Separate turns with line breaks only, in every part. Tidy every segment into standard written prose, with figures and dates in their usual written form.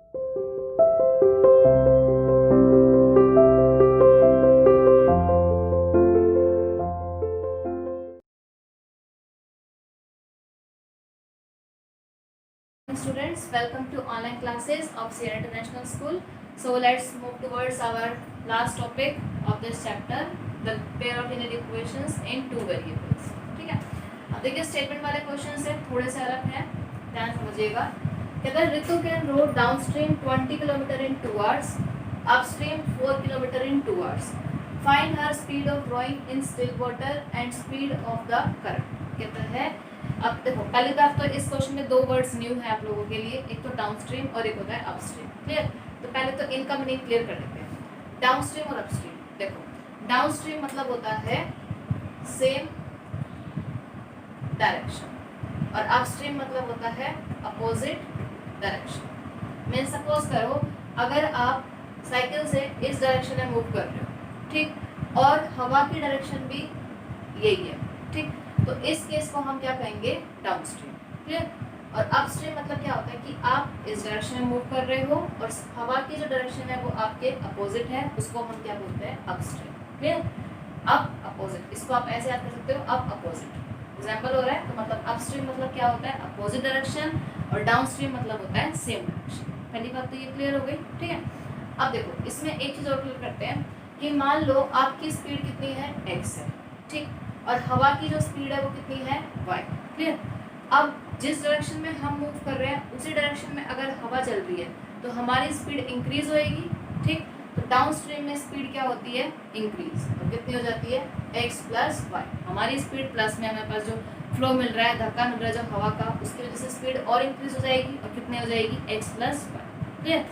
Students, welcome to online classes of Sierra International School. So let's move towards our last topic of this chapter, the pair of linear equations in two variables. ठीक है, अब देखिए statement वाले question से थोड़े से अलग हैं, ध्यान समझिएगा। कहता है Ritu can road downstream 20 kilometre in 2 hours, upstream 4 kilometre in 2 hours. Find her speed of rowing in still water and speed of the current. कहता है अब देखो पहली बात तो इस क्वेश्चन में दो वर्ड्स न्यू है आप लोगों के लिए, एक तो डाउनस्ट्रीम और एक होता है अपस्ट्रीम। क्लियर? तो पहले तो इनका मीनिंग क्लियर कर लेते हैं, डाउनस्ट्रीम और अपस्ट्रीम। देखो डाउनस्ट्रीम मतलब होता है सेम डायरेक्शन और अपस्ट्रीम मतलब होता है अपोजिट डायरेक्शन। मैं सपोज करो अगर आप साइकिल से इस डायरेक्शन में मूव कर रहे हो, ठीक, और हवा की डायरेक्शन भी यही है, ठीक, तो इस केस को हम क्या कहेंगे, डाउनस्ट्रीम। क्लियर? और अपस्ट्रीम मतलब क्या होता है कि आप इस डायरेक्शन में मूव कर रहे हो और हवा की जो डायरेक्शन है वो आपके अपोजिट है, उसको हम क्या बोलते हैं, अपस्ट्रीम। क्लियर? अप अपोजिट, इसको आप ऐसे याद कर सकते हो, अप अपोजिट। एग्जांपल हो रहा है तो मतलब अपस्ट्रीम मतलब क्या होता है, अपोजिट डायरेक्शन, और डाउनस्ट्रीम मतलब होता है सेम डायरेक्शन। पहली बात तो ये क्लियर हो गई, ठीक है। अब देखो इसमें एक चीज और क्लियर करते हैं कि मान लो आपकी स्पीड कितनी है, x है, ठीक, और हवा की जो स्पीड है वो कितनी है, y। क्लियर? अब जिस डायरेक्शन में हम मूव कर रहे हैं उसी डायरेक्शन में अगर हवा चल रही है तो हमारी स्पीड इंक्रीज होएगी, ठीक, तो डाउनस्ट्रीम में स्पीड क्या होती है, इंक्रीज, तो कितनी हो जाती है, x प्लस वाई। हमारी स्पीड प्लस में, हमारे पास जो फ्लो मिल रहा है, धक्का मिल रहा है जो हवा का, उसकी वजह से स्पीड और इंक्रीज हो जाएगी और कितनी हो जाएगी, x plus Y. Clear?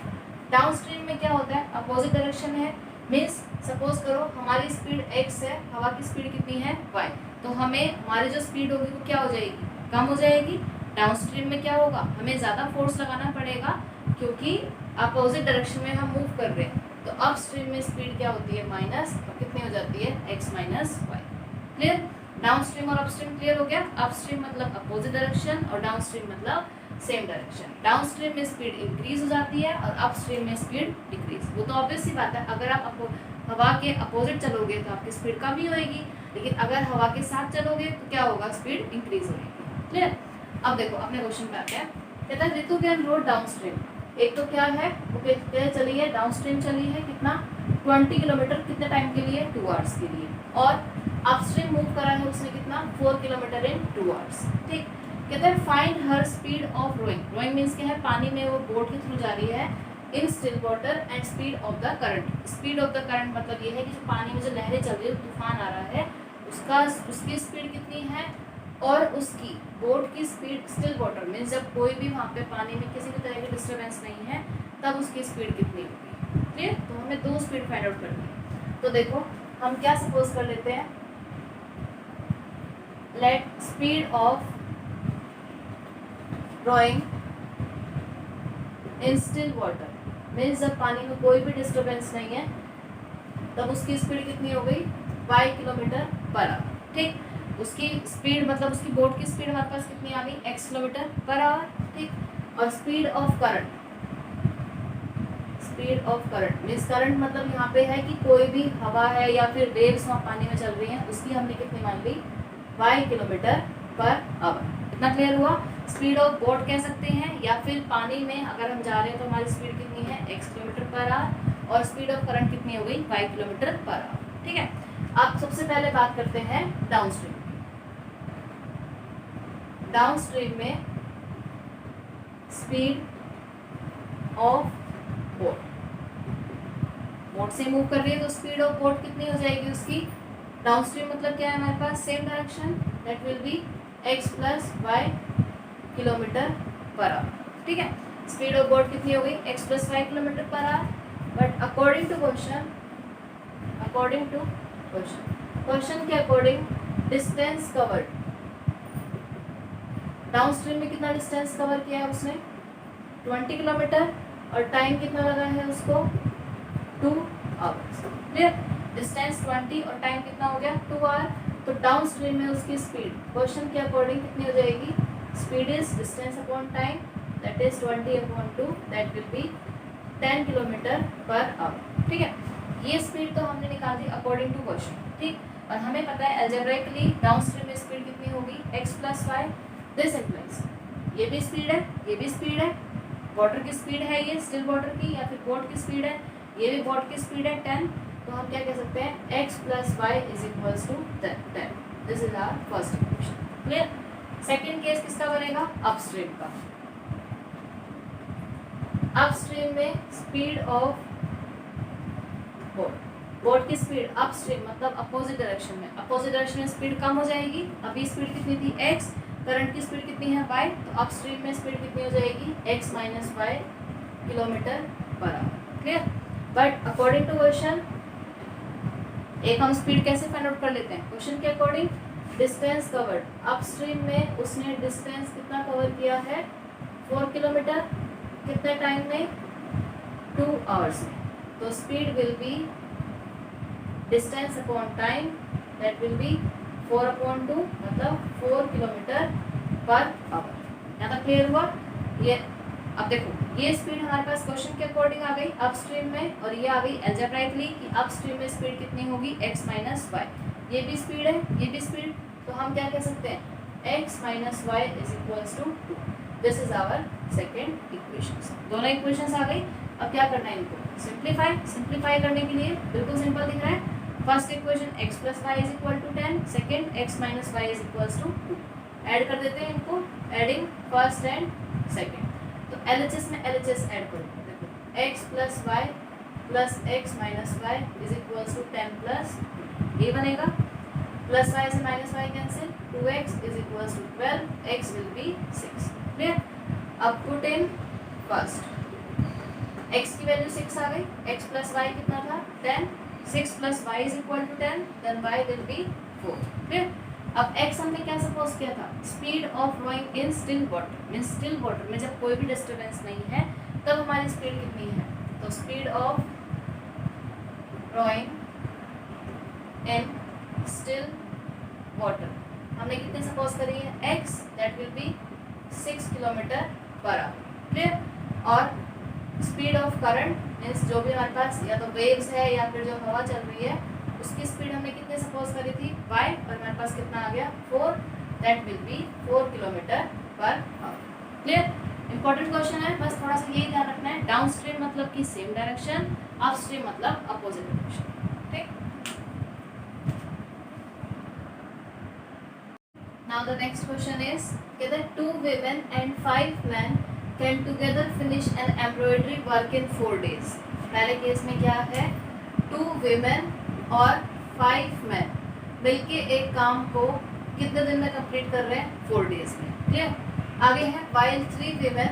Downstream में क्या होता है, अपोजिट डायरेक्शन है, मीन्स सपोज करो हमारी स्पीड x है, हवा की स्पीड कितनी है, y, तो हमें हमारी जो स्पीड होगी वो क्या हो जाएगी, कम हो जाएगी। डाउनस्ट्रीम में क्या होगा, हमें ज़्यादा फोर्स लगाना पड़ेगा क्योंकि अपोजिट डायरेक्शन में हम मूव कर रहे हैं। तो अपस्ट्रीम में स्पीड क्या होती है, माइनस, और कितनी हो जाती है, x minus Y. Clear? Downstream और अपस्ट्रीम क्लियर हो गया। अपस्ट्रीम मतलब अपोजिट डायरेक्शन और डाउनस्ट्रीम मतलब सेम डायरेक्शन। डाउनस्ट्रीम में स्पीड इंक्रीज हो जाती है और अपस्ट्रीम में स्पीड डिक्रीज। वो तो ऑब्वियस सी बात है, अगर आप हवा के अपोजिट चलोगे तो आपकी स्पीड कम ही होएगी, लेकिन अगर हवा के साथ चलोगे तो क्या होगा, स्पीड इंक्रीज होगी। क्लियर? अब देखो अपने क्वेश्चन पे आते हैं। कहता है रितु कैन रोड डाउनस्ट्रीम, एक तो क्या है, वो क्या चली है, डाउनस्ट्रीम चली है, कितना, 20 किलोमीटर, कितने टाइम के लिए, 2 आवर्स के लिए, और अपस्ट्रीम मूव करा है उसने कितना, 4 किलोमीटर इन 2 आवर्स। ठीक, कहते हैं find her speed of rowing. Rowing means क्या है, पानी में वो बोट के थ्रू जा रही है, इन still water, and speed of the current. Speed of the current मतलब ये है कि जो पानी में जो लहरें चल रही है, तूफान आ रहा है, उसकी स्पीड कितनी है, और उसकी बोट की स्पीड, स्टिल वाटर मीन्स जब कोई भी वहाँ पे पानी में किसी भी तरह की डिस्टर्बेंस नहीं है तब उसकी स्पीड कितनी होगी। क्लियर? तो हमें दो स्पीड फाइंड आउट करनी है। तो देखो हम क्या सपोज कर लेते हैं, let speed of drawing in still water means जब पानी में कोई भी डिस्टर्बेंस नहीं है तब उसकी स्पीड कितनी हो गई, 5 किलोमीटर पर आवर। ठीक, उसकी स्पीड मतलब उसकी बोट की स्पीड हमारे पास कितनी आ गई, x किलोमीटर पर आवर। ठीक, और speed of current, speed of current means current मतलब यहाँ पे है कि कोई भी हवा है या फिर वेव्स वहाँ पानी में चल रही हैं, उसकी हमने कितनी मान ली, 5 किलोमीटर पर आवर। इतना क्लियर हुआ? स्पीड ऑफ बोट कह सकते हैं, या फिर पानी में अगर हम जा रहे हैं तो हमारी स्पीड कितनी है, x किलोमीटर पर आवर, और स्पीड ऑफ करंट कितनी हो गई, 5 किलोमीटर पर आवर। ठीक है, आप सबसे पहले बात करते हैं डाउनस्ट्रीम। डाउनस्ट्रीम में स्पीड ऑफ बोट, बोट से मूव कर रही है तो स्पीड ऑफ बोट कितनी हो जाएगी उसकी, डाउनस्ट्रीम मतलब क्या है हमारे पास, same direction, that will be x plus Y kilometre per hour. ठीक है, स्पीड ऑफ बोट कितनी हो गई, x plus Y kilometre per hour. But according to question के अकॉर्डिंग डिस्टेंस कवर्ड, डाउनस्ट्रीम में कितना डिस्टेंस कवर किया है उसने, 20 किलोमीटर, और टाइम कितना लगा है उसको, 2 आवर्स। क्लियर? डिस्टेंस 20 और टाइम कितना हो गया, 2 आवर। तो डाउनस्ट्रीम में उसकी स्पीड क्वेश्चन के अकॉर्डिंग कितनी हो जाएगी, speed is distance upon time, that is 20/2, that will B 10 kilometre per hour. ठीक है, ये स्पीड तो हमने निकाल दी अकॉर्डिंग टू क्वेश्चन। ठीक, और हमें पता है अलजेब्राइकली डाउनस्ट्रीम में स्पीड कितनी होगी, x + y। दिस इम्प्लाइज ये भी स्पीड है, ये भी स्पीड है, वाटर की स्पीड है ये, स्टिल वाटर की, या फिर बोट की स्पीड है, ये भी बोट की स्पीड है 10। तो हम क्या कह सकते हैं, x + y = 10। This is our first equation. Clear. Second case किसका बनेगा, अपस्ट्रीम का। अपस्ट्रीम में स्पीड ऑफ बोट की स्पीड अपस्ट्रीम मतलब अपोजिट डायरेक्शन में, अपोजिट डायरेक्शन में स्पीड कम हो जाएगी। अभी स्पीड कितनी थी x, करंट की स्पीड कितनी है y, तो अपस्ट्रीम में स्पीड कितनी हो जाएगी, x - y kilometre per hour. Clear. But according to question एक हम स्पीड कैसे फाइंड आउट कर लेते हैं, क्वेश्चन के अकॉर्डिंग डिस्टेंस कवर्ड। अपस्ट्रीम में उसने डिस्टेंस कितना कवर किया है, 4 किलोमीटर, कितने टाइम में, 2 आवर्स में। तो speed will be distance upon time, that will B 4/2 मतलब 4 किलोमीटर पर आवर। यहाँ तक क्लियर हुआ ये। अब देखो ये स्पीड हमारे पास क्वेश्चन के अकॉर्डिंग आ गई अपस्ट्रीम में, और ये आ गई अलजेब्राइकली कि अपस्ट्रीम में स्पीड कितनी होगी, x - y। ये भी स्पीड है, ये भी स्पीड, तो हम क्या कह सकते हैं, x - y = 2। This is our second equation. दोनों इक्वेशंस आ गई। अब क्या करना है, इनको सिंप्लीफाई करने के लिए बिल्कुल सिंपल दिख रहा है। First equation x + y = 10, second x - y = 2। Add कर देते हैं इनको, एडिंग फर्स्ट एंड सेकेंड। तो LHS में LHS ऐड करो। देखो x + y + x - y = 10 + ये बनेगा, प्लस y से -y cancel, 2x = 12, x will be 6। Clear. अब पुट इन फर्स्ट, x की वैल्यू 6 आ गई, x + y कितना था, 10, 6 + y = 10, then y will be 4। Clear. अब x हमने क्या सपोज किया था, speed of flowing in still water, means still water में जब कोई भी डिस्टर्बेंस नहीं है तब हमारी स्पीड कितनी है, तो speed of flowing in still water हमने कितनी सपोज करी है, x, that will be 6 kilometre per hour. Clear. और स्पीड ऑफ करंट मीन्स जो भी हमारे पास या तो वेव्स है या फिर जो हवा चल रही है उसकी स्पीड हमने कितने सपोज करी थी, y, और हमारे पास कितना आ गया, 4, that will be 4 kilometre per hour. Clear. Important question है, बस थोड़ा सा यही ध्यान रखना है, डाउन स्ट्रीम मतलब कि सेम डायरेक्शन, अप स्ट्रीम मतलब अपोजिट डायरेक्शन। ठीक। Now the next question is, whether 2 women and 5 men can together finish an embroidery work in 4 days। पहले केस में क्या है, 2 women और 5 men मिलके एक काम को कितने दिन में कंप्लीट कर रहे हैं, 4 डेज में। क्लियर। आगे है, while 3 women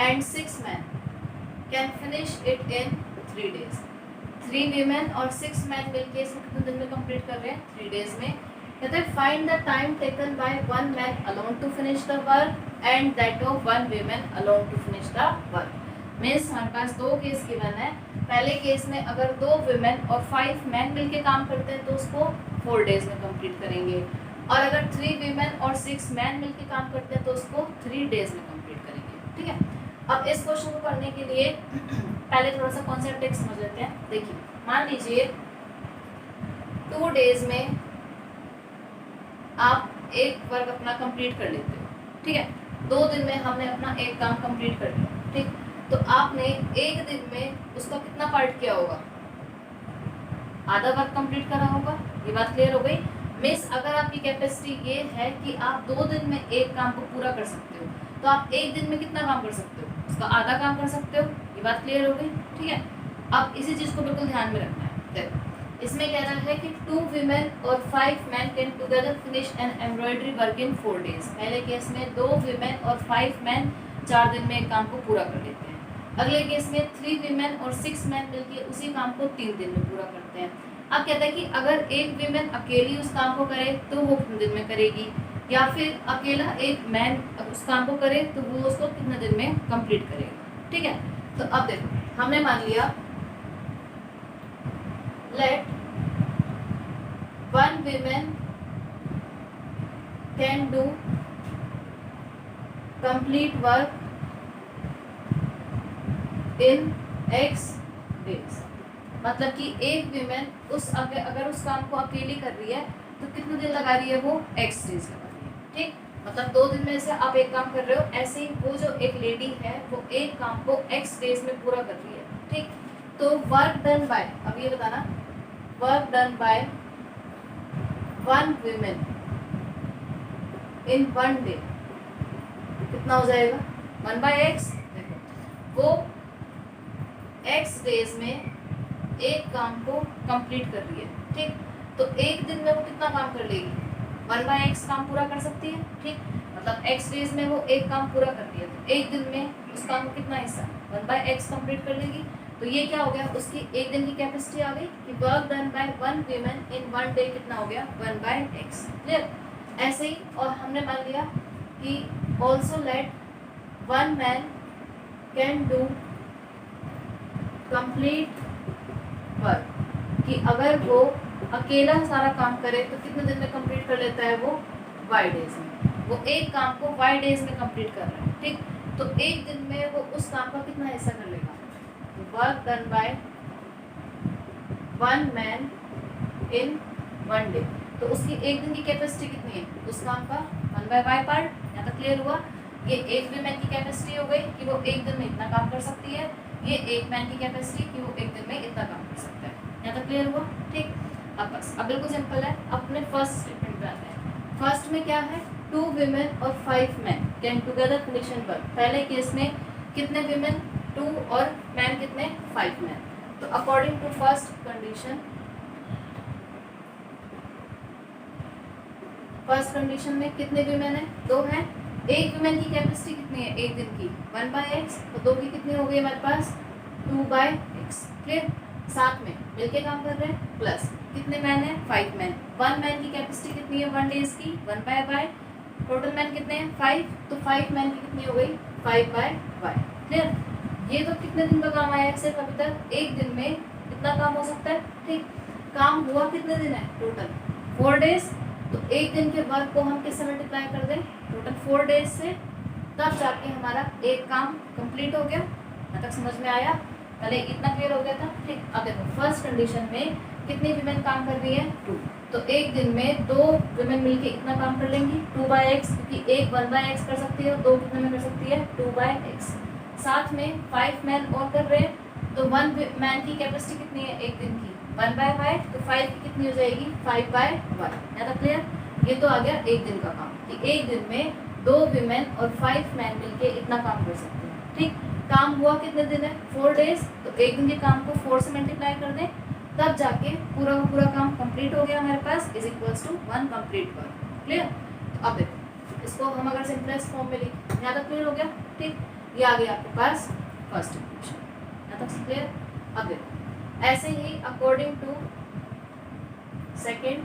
and 6 men can finish it in 3 days। 3 women और 6 men मिलके इसको कितने दिन में कंप्लीट कर रहे हैं, 3 डेज में। कहते हैं find the time taken bye 1 man alone to finish the work and that of 1 woman alone to finish the work। Means हमारे पास 2 केस गिवन है। पहले केस में अगर 2 women और 5 men मिलके काम करते हैं तो उसको 4 डेज में कंप्लीट करेंगे, और अगर 3 women और 6 men मिलके काम करते हैं तो उसको 3 डेज में कंप्लीट करेंगे। ठीक है। अब इस क्वेश्चन को करने के लिए पहले थोड़ा सा कॉन्सेप्ट एक समझ लेते हैं। देखिए मान लीजिए 2 डेज में आप एक वर्क अपना कंप्लीट कर लेते हो। ठीक है। 2 दिन में हमने अपना एक काम कंप्लीट कर लिया। ठीक, तो आपने एक दिन में उसका कितना पार्ट किया होगा, आधा वर्क कंप्लीट करा होगा। ये बात क्लियर हो गई। मिस अगर आपकी कैपेसिटी ये है कि आप 2 दिन में एक काम को पूरा कर सकते हो तो आप एक दिन में कितना काम कर सकते हो, उसका आधा काम कर सकते हो। ये बात क्लियर हो गई। ठीक है। अब इसी चीज़ को बिल्कुल ध्यान में रखना है। देखो इसमें कह रहा है कि 2 women और 5 men can together finish an embroidery work in 4 days। पहले केस में 2 women और 5 men 4 दिन में एक काम को पूरा कर लेते हैं। अगले केस में 3 women और 6 men मिलके उसी काम को 3 दिन में पूरा करते हैं। अब कहता है कि अगर एक women अकेली उस काम को करे तो वो कितने दिन में करेगी, या फिर अकेला एक मैन उस काम को करे तो वो उसको कितने दिन में कंप्लीट करेगा। ठीक है। तो अब देखो हमने मान लिया let 1 woman can do complete work in x days. मतलब कि एक विमेन अगर उस काम को अकेली कर रही है तो कितने दिन लगा रही है वो x डेज लगा रही है। ठीक, मतलब 2 दिन में से आप एक काम कर रहे हो, ऐसे ही वो जो एक लेडी है वो एक काम को x डेज में पूरा कर रही है। ठीक, तो वर्क डन बाय, अब ये बताना, work done by 1 woman in 1 day कितना हो जाएगा 1/x। देखो वो x डेज में एक काम को कंप्लीट कर रही है। ठीक, तो एक दिन में वो कितना काम कर लेगी 1/x काम पूरा कर सकती है। ठीक, मतलब x डेज में वो एक काम पूरा कर रही है तो एक दिन में उस काम को कितना हिस्सा 1/x कंप्लीट कर लेगी। तो ये क्या हो गया, उसकी एक दिन की कैपेसिटी आ गई कि work done by 1 woman in 1 day कितना हो गया 1/x। क्लियर। ऐसे ही और हमने मान लिया कि also let 1 man can do complete work, कि अगर वो अकेला सारा काम करे तो कितने दिन में कंप्लीट कर लेता है वो y डेज में। वो एक काम को y डेज में कंप्लीट कर रहा है। ठीक, तो एक दिन में वो उस काम का कितना हिस्सा कर लेगा, work done by 1 man in 1 day. तो उसकी एक दिन की कैपेसिटी कितनी है उस काम का 1/y पार्ट। यहाँ तक क्लियर हुआ। ये एक विमेन की कैपेसिटी हो गई कि वो एक दिन में इतना काम कर सकती है, ये एक मैन की कैपेसिटी कि वो एक दिन में इतना काम कर सकता है। यहाँ तक क्लियर हुआ। ठीक, अब बस अब बिल्कुल सिंपल है। अपने फर्स्ट स्टेटमेंट पे आते हैं। फर्स्ट में क्या है 2 women और 5 men can together condition work. पहले केस में कितने विमेन 2 और मैन कितने 5 men। तो अकॉर्डिंग टू फर्स्ट कंडीशन में कितने विमेन है 2 हैं। एक विमेन की कैपेसिटी कितनी है एक दिन की 1/x, तो 2 की कितनी हो गई हमारे पास 2/x। क्लियर। साथ में मिलके काम कर रहे हैं, प्लस कितने मैन है 5 मैन। 1 मैन की कैपेसिटी कितनी है 1 डेज की 1/y। टोटल मैन कितने हैं 5, तो 5 मैन की कितनी हो गई 5/y। क्लियर। ये तो कितने दिन का काम आया है सिर्फ अभी तक, एक दिन में कितना काम हो सकता है। ठीक, काम हुआ कितने दिन है टोटल 4 डेज। तो एक दिन के वर्क को हम किससे मल्टीप्लाई कर दें टोटल 4 डेज से, तब जाके हमारा एक काम कंप्लीट हो गया। यहाँ तक समझ में आया, पहले इतना क्लियर हो गया था। ठीक, अब देखो फर्स्ट कंडीशन में कितनी विमेन काम कर रही है 2, तो एक दिन में 2 विमेन मिलके इतना काम कर लेंगी 2/x, क्योंकि एक 1/x कर सकती है, 2 कितने में कर सकती है 2/x। साथ में 5 मैन और कर रहे हैं, तो 1 मैन की कैपेसिटी कितनी है एक दिन की 1/y, तो 5 की कितनी हो जाएगी 5/y। यहाँ तक क्लियर। ये तो आ गया एक दिन का काम, कि एक दिन में 2 विमेन और 5 मैन मिलके इतना काम कर सकते हैं। ठीक, काम हुआ कितने दिन है 4 डेज, तो एक दिन के काम को 4 से मल्टीप्लाई कर दें, तब जाके पूरा का पूरा काम कंप्लीट हो गया हमारे पास is equals to 1 complete work. Clear. तो अब देखो इसको हम अगर सिंपलेस्ट फॉर्म में लिखें, यहाँ तक क्लियर हो गया। ठीक, ये आ गया आपके पास फर्स्ट इक्वेशन। यहाँ तक क्लियर। अब देखो ऐसे ही अकॉर्डिंग टू सेकेंड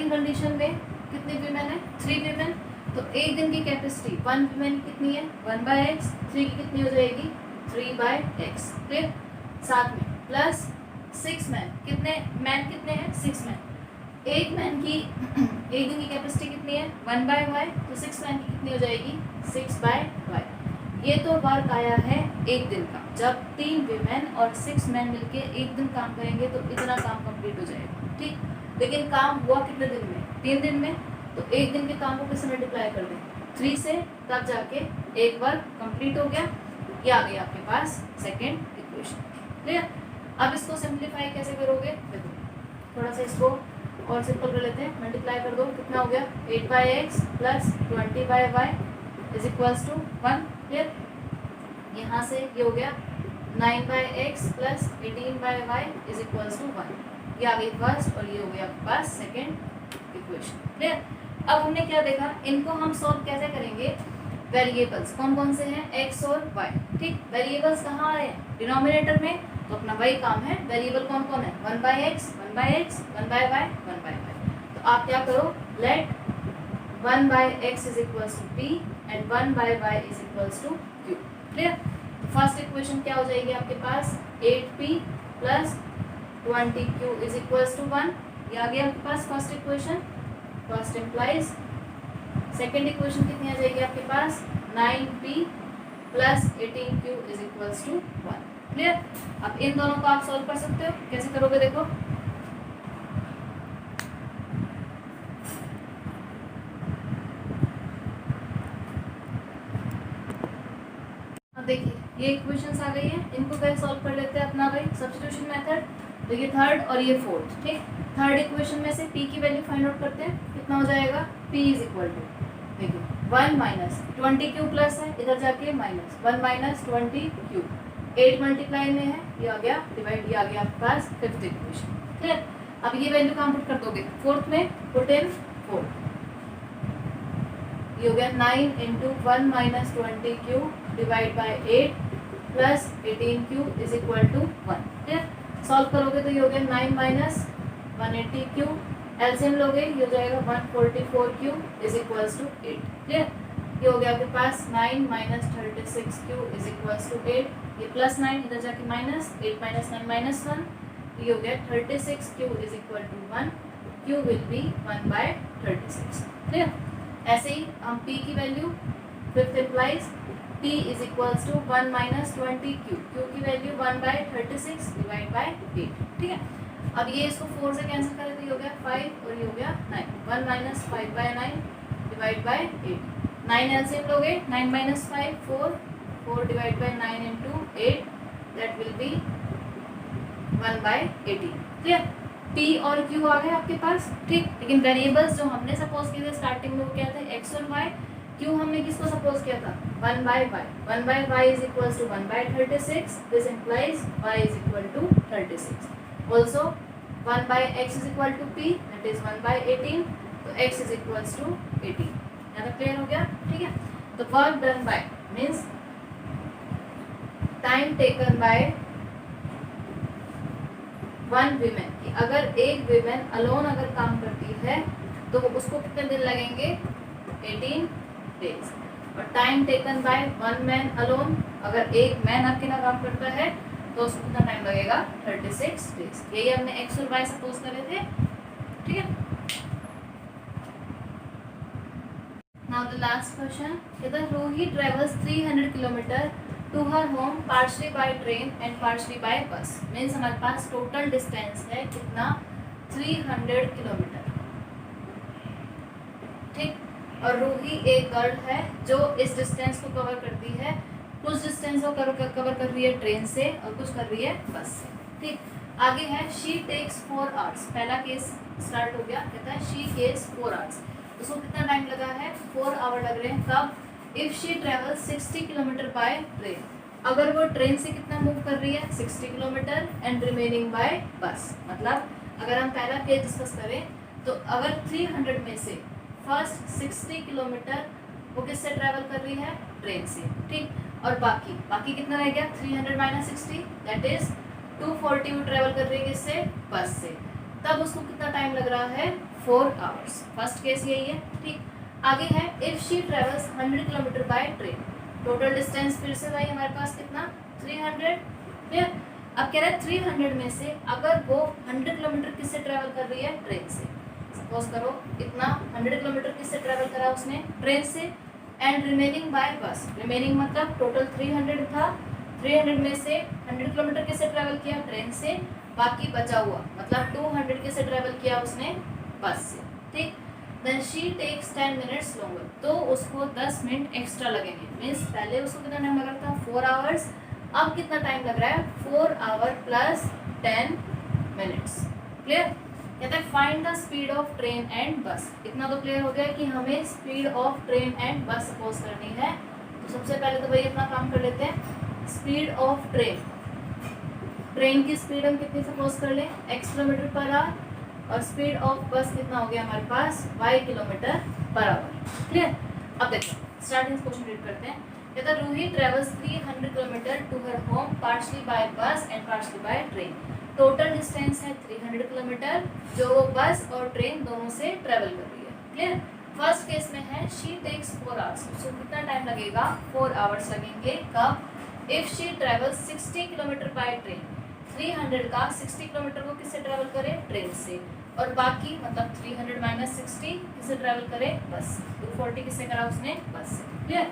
कंडीशन में कितने विमेन है 3 विमेन। तो एक दिन की कैपेसिटी 1 विमेन की कितनी है 1/x, 3 की कितनी हो जाएगी 3/x। क्लियर। साथ में प्लस 6 मैन, कितने मैन कितने हैं 6 मैन। एक मैन की एक दिन की कैपेसिटी कितनी है 1/y, तो 6 मैन की कितनी हो जाएगी 6/y। ये तो वर्क आया है एक दिन का, जब 3 विमेन और 6 मैन मिलके एक दिन काम करेंगे तो इतना काम कंप्लीट हो जाएगा। ठीक, लेकिन काम हुआ कितने दिन में 3 दिन में, तो एक दिन के काम को किससे मल्टीप्लाई कर दें 3 से, तब जाके एक वर्क कंप्लीट हो गया। ये आ गया आपके पास सेकेंड इक्वेशन। क्लियर। अब इसको सिंप्लीफाई कैसे करोगे, देखो थोड़ा सा इसको और सिंपल कर लेते हैं। मल्टीप्लाई कर दो, कितना हो गया 8/x plus 20/y is equals to 1। Clear. यहाँ से ये हो गया 9/x plus 18/y is equals to 1। ये आ गई फर्स्ट और ये हो गया आपके पास सेकेंड इक्वेशन। क्लियर। अब हमने क्या देखा, इनको हम सॉल्व कैसे करेंगे, वेरिएबल्स कौन कौन से हैं x और y। ठीक, वेरिएबल्स कहाँ आ रहे हैं डिनोमिनेटर में, तो अपना वही काम है। वेरिएबल कौन कौन है 1/x 1/x 1/y 1/y। तो आप क्या करो, let 1/x is equals to p and 1/y is equals to q। Clear. First equation क्या हो जाएगी आपके पास 8p plus 20q is equals to 1। ये आ गया आपके पास first equation. First implies second equation कितनी आ जाएगी आपके पास 9p plus 18q is equals to 1। Clear. अब इन दोनों को आप सॉल्व कर सकते हो। कैसे करोगे देखो, अब देखिए ये इक्वेशंस आ गई है, इनको कैसे सॉल्व कर लेते हैं अपना भाई सब्स्टिट्यूशन मेथड। तो ये थर्ड और ये फोर्थ, ठीक। थर्ड इक्वेशन में से p की वैल्यू फाइंड आउट करते हैं, कितना हो जाएगा p इज इक्वल टू देखिए 1 माइनस 20q प्लस है, इधर जाके माइनस 1 माइनस 20q, 8 मल्टीप्लाई में है, ये आ गया डिवाइड, ये आ गया आपके पास फिफ्थ इक्वेशन। क्लियर। अब ये वैल्यू कहाँ पुट कर दोगे, फोर्थ में पुट इन 4, ये हो गया 9 into 1 minus 20q divide by 8 plus 18q is equal to 1। Clear. Solve करोगे तो ये हो गया 9 माइनस 180q, एलसीएम लोगे ये हो जाएगा 144q is equals to 8। Clear. ये हो गया आपके पास 9 minus 36q is equals to 8, ये प्लस 9 इधर जाके माइनस 8 माइनस 9 माइनस 1, ये हो गया 36q is equal to 1, q will be 1 by 36। Clear. ऐसे ही हम p की value fifth implies p is equals to 1 minus 20q, q की वैल्यू 1 बाय 36 डिवाइड बाय 8। ठीक है। अब ये इसको 4 से कैंसिल करें तो ये हो गया 5 और ये हो गया 9, 1 minus 5 by 9 divide by 8, 9 LCM लोगे 9 minus 5 4, 4 divide by 9 into 8 that will be 1 by 18। Clear. p और q आ गए आपके पास, ठीक। लेकिन वेरिएबल्स जो हमने सपोज किए थे स्टार्टिंग में वो क्या थे, x और y। q हमने किसको सपोज किया था 1 by y, 1 by y is equals to 1 by 36, this implies y is equal to 36। Also 1 by x is equal to p that is 1 by 18, तो x इज इक्वल्स टू 18। यहाँ तक clear हो गया, ठीक है। तो work done by means time taken by one women, कि अगर एक वीमेन अलोन अगर काम करती है तो उसको कितने दिन लगेंगे 18 डेज। और time taken by one man alone, अगर एक मैन अकेला काम करता है तो उसको कितना टाइम लगेगा 36 डेज। यही हमने एक्स और वाई सपोज करे थे, ठीक है। नाउ द लास्ट क्वेश्चन, कहता है Rohi travels 300 kilometre to her home partially by train and partially by bus. Means हमारे पास टोटल डिस्टेंस है कितना 300 किलोमीटर, ठीक। और रूही एक गर्ल है जो इस डिस्टेंस को कवर करती है, कुछ डिस्टेंस को कवर कर रही है ट्रेन से और कुछ कर रही है बस से, ठीक। आगे है शी टेक्स 4 आवर्स, पहला केस स्टार्ट हो गया, कहता है शी टेक्स 4 आवर्स, उसको कितना टाइम लगा है 4 आवर लग रहे हैं। कब, if she travel 60 kilometre by train, अगर वो ट्रेन से कितना मूव कर रही है 60 किलोमीटर एंड रिमेनिंग बाय बस। मतलब अगर हम पहला केस डिस्कस करें तो अगर 300 में से फर्स्ट 60 किलोमीटर वो किससे ट्रैवल कर रही है ट्रेन से, ठीक। और बाकी कितना रह गया 300 माइनस 60 दैट इज 240 वो ट्रैवल कर रही है किससे बस से, तब उसको कितना टाइम लग रहा है 4 आवर्स। फर्स्ट केस यही है, ठीक। आगे है if she travels 100 kilometre bye train, total distance फिर से भाई हमारे पास कितना 300। क्लियर। अब कह रहा है 300 में से अगर वो 100 किलोमीटर किससे ट्रैवल कर रही है ट्रेन से, सपोज करो इतना 100 किलोमीटर किससे ट्रैवल करा उसने ट्रेन से, एंड रिमेनिंग बाय बस, रिमेनिंग मतलब टोटल 300 था, 300 में से 100 किलोमीटर किससे ट्रैवल किया ट्रेन से, बाकी बचा हुआ मतलब 200 किससे ट्रैवल किया उसने बस से, ठीक। Then she takes 10 minutes longer, तो उसको 10 मिनट एक्स्ट्रा लगेंगे। मीन्स पहले उसको कितना टाइम लग रहा था 4 आवर्स, अब कितना टाइम लग रहा है 4 आवर प्लस 10 मिनट्स। क्लियर। कहता है find the speed of train and बस। इतना तो क्लियर हो गया कि हमें स्पीड ऑफ ट्रेन एंड बस सपोज करनी है। तो सबसे पहले तो भाई अपना काम कर लेते हैं। स्पीड ऑफ ट्रेन की स्पीड हम कितनी सपोज कर लें x किलोमीटर पर आवर, और स्पीड ऑफ बस कितना हो गया हमारे पास y kilometre per hour. Clear. अब देखो स्टार्टिंग क्वेश्चन रीड करते हैं। कहता है Ruhi travels 300 kilometre to her home partially by bus and partially by train, total distance है 300 किलोमीटर जो वो बस और ट्रेन दोनों से ट्रेवल कर रही है। क्लियर। फर्स्ट केस में है शी टेक्स 4 आवर्स, उसको कितना टाइम लगेगा 4 आवर्स लगेंगे। कब, if she travels 60 kilometre by train, 300 का 60 किलोमीटर को किससे ट्रेवल करे ट्रेन से, और बाकी मतलब 300 माइनस 60 किससे ट्रैवल करे, बस। 240 किससे करा उसने, बस से। क्लियर।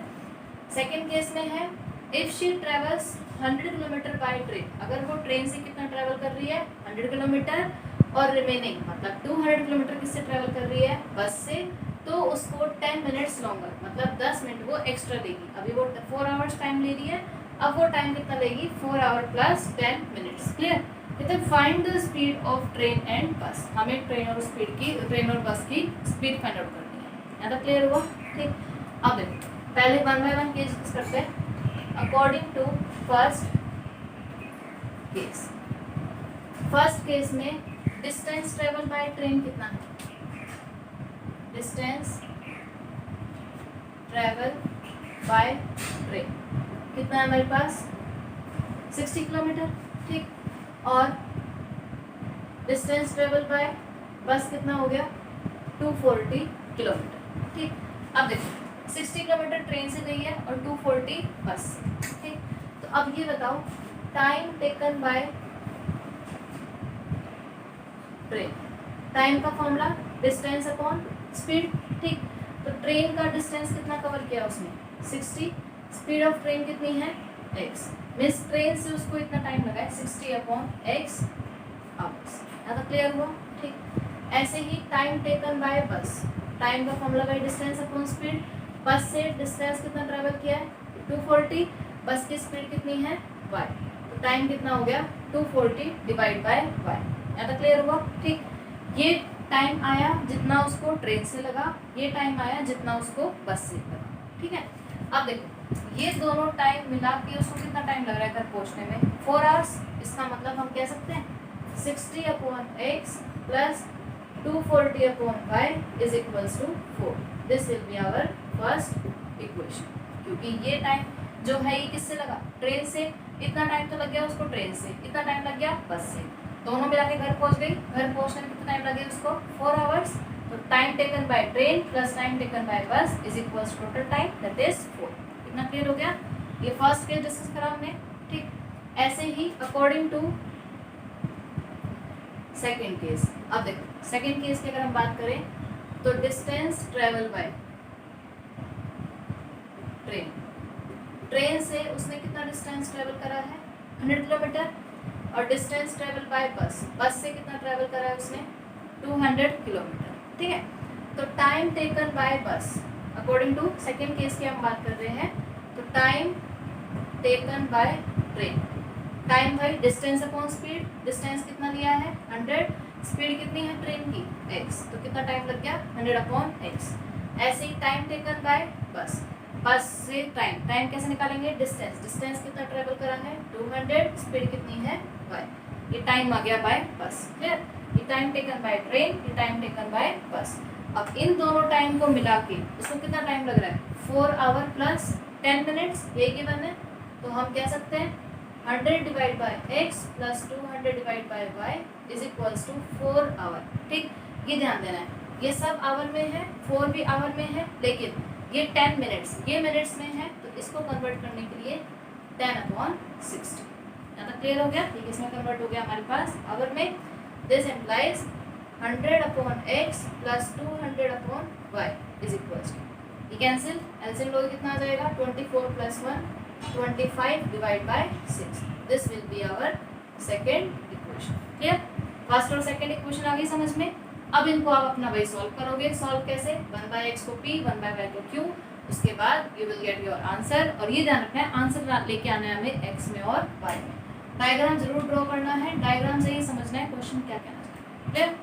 सेकेंड केस में है if she travels 100 kilometre by train, अगर वो ट्रेन से कितना ट्रैवल कर रही है 100 किलोमीटर और रिमेनिंग मतलब 200 किलोमीटर किससे ट्रैवल कर रही है, बस से, तो उसको 10 मिनट्स लॉन्गर मतलब 10 मिनट वो एक्स्ट्रा देगी। अभी वो 4 आवर्स टाइम ले रही है, अब वो टाइम कितना लेगी 4 आवर प्लस 10 मिनट्स। क्लियर। कहते हैं find the speed of train and बस, हमें ट्रेन और बस की स्पीड फाइंड आउट करनी है। यहाँ तक क्लियर हुआ, ठीक। अब देखो पहले 1 बाय 1 केस करते हैं according to first case. First case में डिस्टेंस ट्रेवल बाय ट्रेन कितना है, डिस्टेंस ट्रेवल बाय ट्रेन कितना है हमारे पास 60 किलोमीटर, ठीक। और डिस्टेंस ट्रेवल बाय बस कितना हो गया 240 किलोमीटर, ठीक। अब देखो 60 किलोमीटर ट्रेन से गई है और 240 बस से, ठीक। तो अब ये बताओ time taken by train, time का फॉर्मूला डिस्टेंस अपॉन स्पीड, ठीक। तो ट्रेन का डिस्टेंस कितना कवर किया उसने 60, स्पीड ऑफ ट्रेन कितनी है x, मीन्स ट्रेन से उसको इतना टाइम लगा है 60 अपॉन x आवर्स। यहाँ तक क्लियर हुआ, ठीक। ऐसे ही टाइम टेकन बाय बस, टाइम का formula by distance upon speed, बस से डिस्टेंस कितना ट्रेवल किया है 240, बस की स्पीड कितनी है y, तो टाइम कितना हो गया 240 डिवाइड बाय y। यहाँ तक क्लियर हुआ, ठीक। ये टाइम आया जितना उसको ट्रेन से लगा, ये टाइम आया जितना उसको बस से लगा, ठीक है। अब देखो ये दोनों टाइम मिला के उसको कितना टाइम लग रहा है घर पहुंचने में 4 आवर्स। इसका मतलब हम कह सकते हैं 60 upon x plus 240 upon y is equals to 4। This will be our first equation, क्योंकि ये टाइम जो है ये किससे लगा ट्रेन से, इतना टाइम तो लग गया उसको ट्रेन से, इतना टाइम लग गया बस से, दोनों मिला के घर पहुंच गई। घर पहुंचने में कितना टाइम लगे उसको 4 आवर्स। तो time taken by train plus time taken by bus is equals total time that is 4। कितना क्लियर हो गया, ये फर्स्ट केस डिस्कस करा हमने, ठीक। ऐसे ही अकॉर्डिंग टू सेकेंड केस। अब देखो सेकेंड केस की अगर हम बात करें तो distance travel by train, train से उसने कितना डिस्टेंस ट्रेवल करा है 100 किलोमीटर, और डिस्टेंस ट्रेवल बाय बस, बस से कितना ट्रेवल करा है उसने 200 किलोमीटर, ठीक है। तो टाइम टेकन बाय बस अकॉर्डिंग टू सेकेंड केस की हम बात कर रहे हैं, तो time taken by train, time by distance upon speed, distance कितना लिया है 100, स्पीड कितनी है ट्रेन की x, तो कितना टाइम लग गया 100 अपॉन x। ऐसे ही टाइम टेकन बाय बस, बस से टाइम, टाइम कैसे निकालेंगे डिस्टेंस, डिस्टेंस कितना ट्रेवल करा है 200, स्पीड कितनी है y, ये टाइम आ गया बाय बस। क्लियर। ये टाइम टेकन बाय ट्रेन, ये टाइम टेकन बाय बस। अब इन दोनों टाइम को मिला के उसको कितना टाइम लग रहा है 4 आवर प्लस 10 मिनट्स, यही गिवन है। तो हम कह सकते हैं 100 divide by x plus 200 divide by y is equals to 4 hour, ठीक। ये ध्यान देना है ये सब आवर में है, 4 भी आवर में है, लेकिन ये 10 मिनट्स ये मिनट्स में है, तो इसको कन्वर्ट करने के लिए 10 अपॉन 60। यहाँ तक क्लियर हो गया, ठीक। इसमें कन्वर्ट हो गया हमारे पास आवर में। This implies 100 upon x plus 200 upon y is equals to, ये कैंसिल, एलसीएम लोगे कितना आ जाएगा 24 plus 1 25 divide by 6। This will be our second equation. Clear. First और सेकेंड इक्वेशन आ गई समझ में। अब इनको आप अपना वही सॉल्व करोगे। सॉल्व कैसे, 1 बाय x को p 1 बाय y को q, उसके बाद you will get your answer. और ये ध्यान रखना है आंसर लेके आना है हमें x में और y में। डायग्राम जरूर ड्रॉ करना है, डायग्राम से ही समझना है क्वेश्चन क्या कहना चाहते हैं। क्लियर।